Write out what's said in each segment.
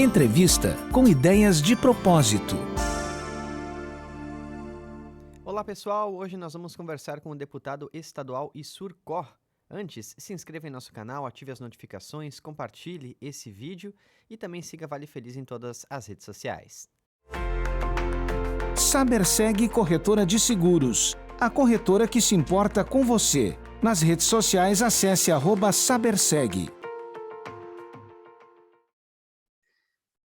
Entrevista com ideias de propósito. Olá pessoal, hoje nós vamos conversar com o deputado estadual Issur Kor. Antes, se inscreva em nosso canal, ative as notificações, compartilhe esse vídeo e também siga Vale Feliz em todas as redes sociais. Saberseg Corretora de Seguros, a corretora que se importa com você. Nas redes sociais, acesse @Saberseg.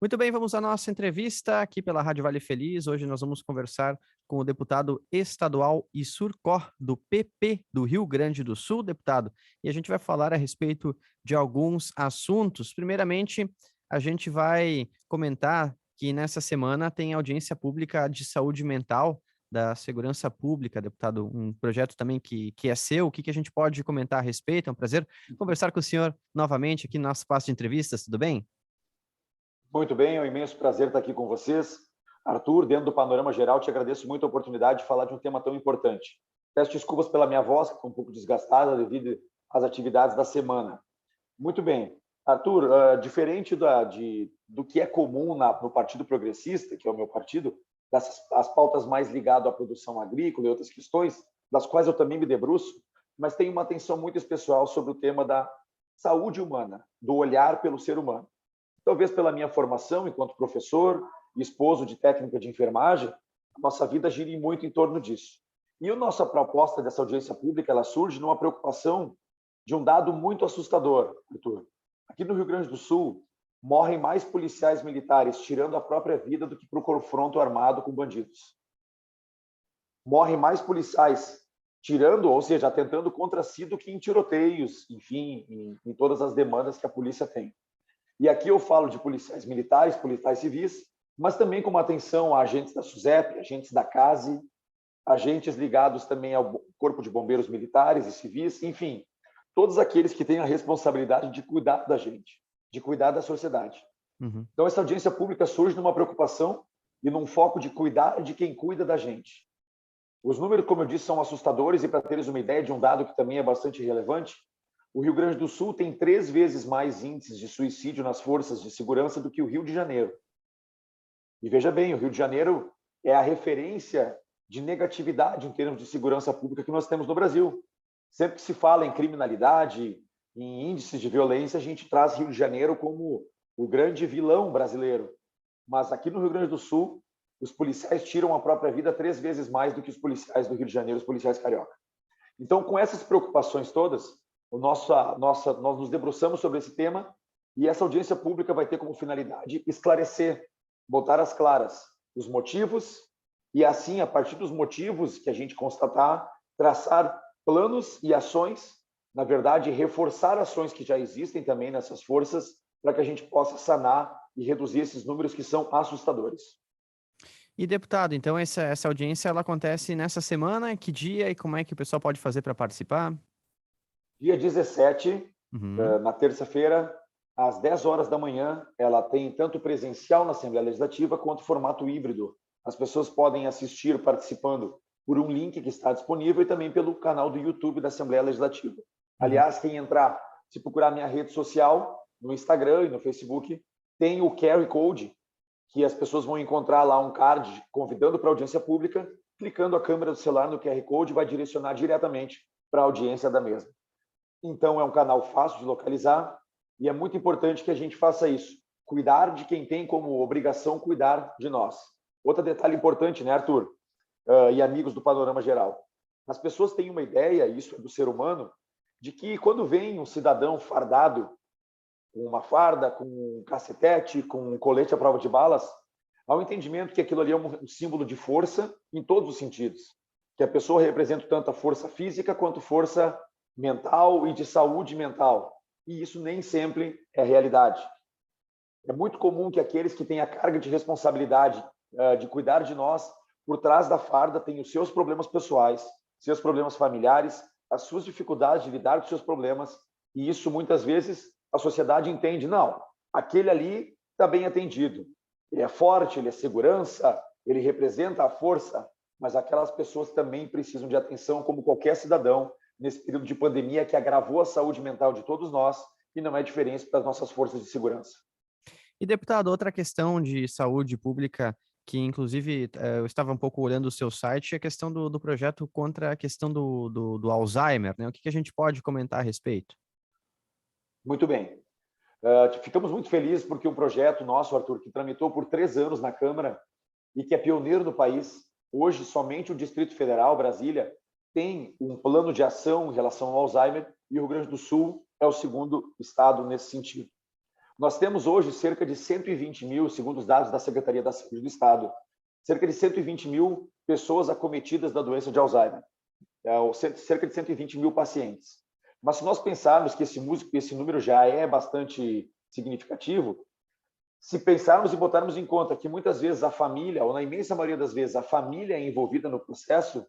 Muito bem, vamos à nossa entrevista aqui pela Rádio Vale Feliz. Hoje nós vamos conversar com o deputado estadual Issur Kor, do PP do Rio Grande do Sul, deputado. E a gente vai falar a respeito de alguns assuntos. Primeiramente, a gente vai comentar que nessa semana tem audiência pública de saúde mental da segurança pública, deputado, um projeto também que é seu. O que a gente pode comentar a respeito? É um prazer conversar com o senhor novamente aqui no nosso espaço de entrevistas, tudo bem? Muito bem, é um imenso prazer estar aqui com vocês. Arthur, dentro do panorama geral, te agradeço muito a oportunidade de falar de um tema tão importante. Peço desculpas pela minha voz, que está um pouco desgastada devido às atividades da semana. Muito bem. Arthur, diferente do que é comum no Partido Progressista, que é o meu partido, as pautas mais ligadas à produção agrícola e outras questões, das quais eu também me debruço, mas tenho uma atenção muito especial sobre o tema da saúde humana, do olhar pelo ser humano. Talvez pela minha formação enquanto professor e esposo de técnica de enfermagem, a nossa vida gira muito em torno disso. E a nossa proposta dessa audiência pública, ela surge numa preocupação de um dado muito assustador, Arthur. Aqui no Rio Grande do Sul, morrem mais policiais militares tirando a própria vida do que para o confronto armado com bandidos. Morrem mais policiais tirando, ou seja, atentando contra si do que em tiroteios, enfim, em todas as demandas que a polícia tem. E aqui eu falo de policiais militares, policiais civis, mas também com uma atenção a agentes da SUSEP, agentes da CASE, agentes ligados também ao Corpo de Bombeiros Militares e Civis, enfim, todos aqueles que têm a responsabilidade de cuidar da gente, de cuidar da sociedade. Uhum. Então, essa audiência pública surge numa preocupação e num foco de cuidar de quem cuida da gente. Os números, como eu disse, são assustadores e, para teres uma ideia de um dado que também é bastante relevante, o Rio Grande do Sul tem 3 vezes mais índices de suicídio nas forças de segurança do que o Rio de Janeiro. E veja bem, o Rio de Janeiro é a referência de negatividade em termos de segurança pública que nós temos no Brasil. Sempre que se fala em criminalidade, em índices de violência, a gente traz Rio de Janeiro como o grande vilão brasileiro. Mas aqui no Rio Grande do Sul, os policiais tiram a própria vida 3 vezes mais do que os policiais do Rio de Janeiro, os policiais carioca. Então, com essas preocupações todas, nós nos debruçamos sobre esse tema e essa audiência pública vai ter como finalidade esclarecer, botar às claras os motivos e, assim, a partir dos motivos que a gente constatar, traçar planos e ações, na verdade, reforçar ações que já existem também nessas forças para que a gente possa sanar e reduzir esses números que são assustadores. E, deputado, então essa audiência ela acontece nessa semana? Que dia e como é que o pessoal pode fazer para participar? Dia 17, na terça-feira, às 10 horas da manhã, ela tem tanto presencial na Assembleia Legislativa quanto formato híbrido. As pessoas podem assistir participando por um link que está disponível e também pelo canal do YouTube da Assembleia Legislativa. Aliás, quem entrar, se procurar minha rede social, no Instagram e no Facebook, tem o QR Code, que as pessoas vão encontrar lá um card convidando para a audiência pública, clicando a câmera do celular no QR Code vai direcionar diretamente para a audiência da mesma. Então, é um canal fácil de localizar e é muito importante que a gente faça isso. Cuidar de quem tem como obrigação cuidar de nós. Outro detalhe importante, né, Arthur? E amigos do panorama geral. As pessoas têm uma ideia, isso é do ser humano, de que quando vem um cidadão fardado, com uma farda, com um cacetete, com um colete à prova de balas, há um entendimento que aquilo ali é um símbolo de força em todos os sentidos. Que a pessoa representa tanto a força física quanto força mental e de saúde mental. E isso nem sempre é realidade. É muito comum que aqueles que têm a carga de responsabilidade de cuidar de nós, por trás da farda, tenham os seus problemas pessoais, seus problemas familiares, as suas dificuldades de lidar com seus problemas. E isso, muitas vezes, a sociedade entende, não, aquele ali está bem atendido. Ele é forte, ele é segurança, ele representa a força, mas aquelas pessoas também precisam de atenção, como qualquer cidadão, nesse período de pandemia que agravou a saúde mental de todos nós e não é diferente para as nossas forças de segurança. E, deputado, outra questão de saúde pública que, inclusive, eu estava um pouco olhando o seu site, é a questão do projeto contra a questão do Alzheimer, né? O que a gente pode comentar a respeito? Muito bem. Ficamos muito felizes porque um projeto nosso, Arthur, que tramitou por 3 anos na Câmara e que é pioneiro no país, hoje somente o Distrito Federal, Brasília, tem um plano de ação em relação ao Alzheimer e o Rio Grande do Sul é o segundo estado nesse sentido. Nós temos hoje cerca de 120 mil, segundo os dados da Secretaria da Saúde do Estado, cerca de 120 mil pessoas acometidas da doença de Alzheimer, cerca de 120 mil pacientes. Mas se nós pensarmos que esse número já é bastante significativo, se pensarmos e botarmos em conta que muitas vezes a família, ou na imensa maioria das vezes, a família é envolvida no processo,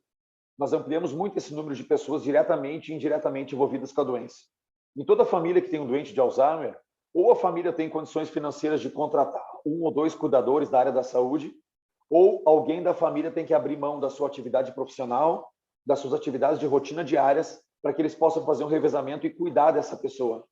nós ampliamos muito esse número de pessoas diretamente e indiretamente envolvidas com a doença. Em toda família que tem um doente de Alzheimer, ou a família tem condições financeiras de contratar 1 ou 2 cuidadores da área da saúde, ou alguém da família tem que abrir mão da sua atividade profissional, das suas atividades de rotina diárias, para que eles possam fazer um revezamento e cuidar dessa pessoa.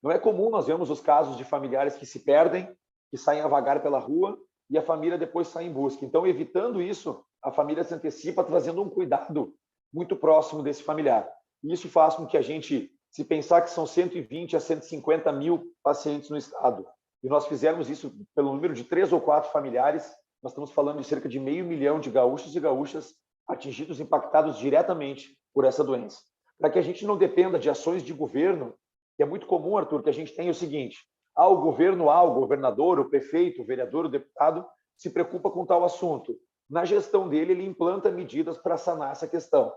Não é comum nós vemos os casos de familiares que se perdem, que saem a vagar pela rua e a família depois sai em busca. Então, evitando isso, a família se antecipa trazendo um cuidado muito próximo desse familiar. E isso faz com que a gente, se pensar que são 120 a 150 mil pacientes no estado, e nós fizermos isso pelo número de 3 ou 4 familiares, nós estamos falando de cerca de 500 mil de gaúchos e gaúchas atingidos, impactados diretamente por essa doença. Para que a gente não dependa de ações de governo, que é muito comum, Arthur, que a gente tenha o seguinte: o governo A, o governador, o prefeito, o vereador, o deputado, se preocupa com tal assunto. Na gestão dele, ele implanta medidas para sanar essa questão.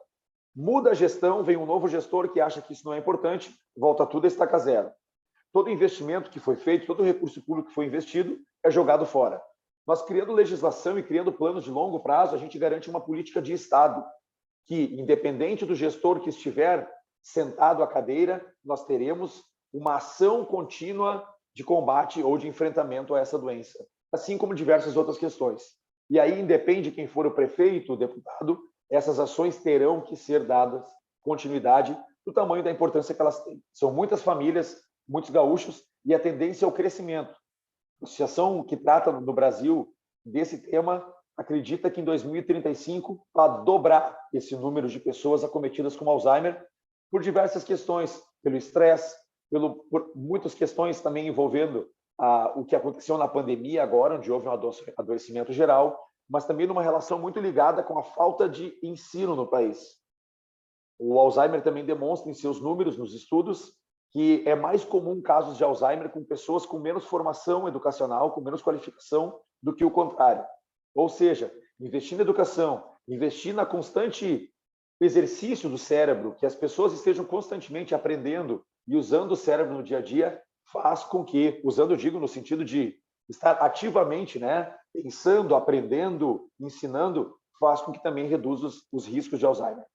Muda a gestão, vem um novo gestor que acha que isso não é importante, volta tudo a estaca zero. Todo investimento que foi feito, todo recurso público que foi investido é jogado fora. Nós, criando legislação e criando planos de longo prazo, a gente garante uma política de Estado que, independente do gestor que estiver sentado à cadeira, nós teremos uma ação contínua de combate ou de enfrentamento a essa doença, assim como diversas outras questões. E aí, independe de quem for o prefeito, o deputado, essas ações terão que ser dadas continuidade do tamanho da importância que elas têm. São muitas famílias, muitos gaúchos, e a tendência é o crescimento. A associação que trata no Brasil desse tema acredita que em 2035 vai dobrar esse número de pessoas acometidas com Alzheimer por diversas questões, pelo estresse, por muitas questões também envolvendo o que aconteceu na pandemia agora, onde houve um adoecimento geral, mas também numa relação muito ligada com a falta de ensino no país. O Alzheimer também demonstra em seus números, nos estudos, que é mais comum casos de Alzheimer com pessoas com menos formação educacional, com menos qualificação, do que o contrário. Ou seja, investir na educação, investir na constante exercício do cérebro, que as pessoas estejam constantemente aprendendo e usando o cérebro no dia a dia, faz com que, usando, digo, no sentido de estar ativamente, né, pensando, aprendendo, ensinando, faz com que também reduza os riscos de Alzheimer.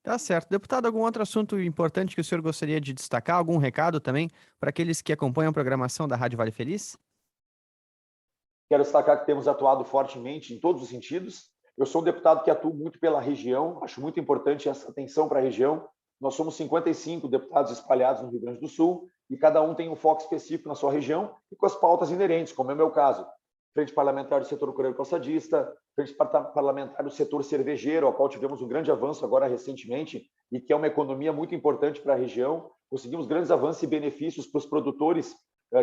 Tá certo. Deputado, algum outro assunto importante que o senhor gostaria de destacar? Algum recado também para aqueles que acompanham a programação da Rádio Vale Feliz? Quero destacar que temos atuado fortemente em todos os sentidos. Eu sou um deputado que atua muito pela região, acho muito importante essa atenção para a região. Nós somos 55 deputados espalhados no Rio Grande do Sul e cada um tem um foco específico na sua região e com as pautas inerentes, como é o meu caso. Frente Parlamentar do Setor Coreiro Calçadista, Frente Parlamentar do Setor Cervejeiro, ao qual tivemos um grande avanço agora recentemente e que é uma economia muito importante para a região. Conseguimos grandes avanços e benefícios para os produtores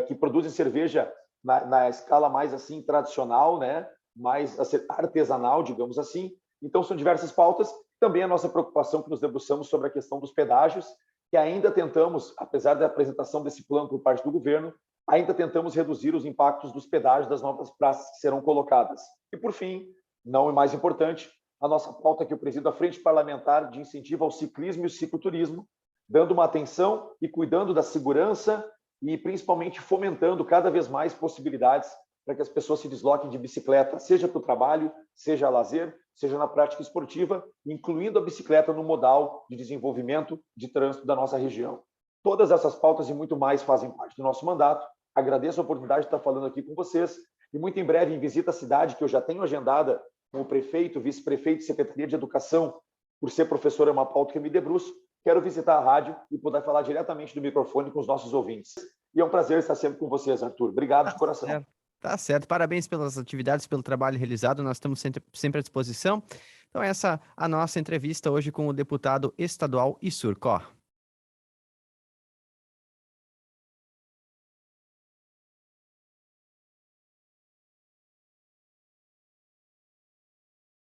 que produzem cerveja na escala mais assim tradicional, né? Mais artesanal, digamos assim. Então, são diversas pautas. Também a nossa preocupação que nos debruçamos sobre a questão dos pedágios, que ainda tentamos, apesar da apresentação desse plano por parte do governo, ainda tentamos reduzir os impactos dos pedágios das novas praças que serão colocadas. E, por fim, não é mais importante, a nossa pauta que eu presido, a Frente Parlamentar de Incentivo ao Ciclismo e o Cicloturismo, dando uma atenção e cuidando da segurança e, principalmente, fomentando cada vez mais possibilidades para que as pessoas se desloquem de bicicleta, seja para o trabalho, seja a lazer, seja na prática esportiva, incluindo a bicicleta no modal de desenvolvimento de trânsito da nossa região. Todas essas pautas e muito mais fazem parte do nosso mandato. Agradeço a oportunidade de estar falando aqui com vocês e muito em breve em visita à cidade, que eu já tenho agendada com o prefeito, vice-prefeito e Secretaria de Educação, por ser professor é uma pauta que eu me debruço. Quero visitar a rádio e poder falar diretamente do microfone com os nossos ouvintes. E é um prazer estar sempre com vocês, Arthur. Obrigado de coração. Certo. Tá certo. Parabéns pelas atividades, pelo trabalho realizado. Nós estamos sempre à disposição. Então, essa é a nossa entrevista hoje com o deputado estadual Issur Kor.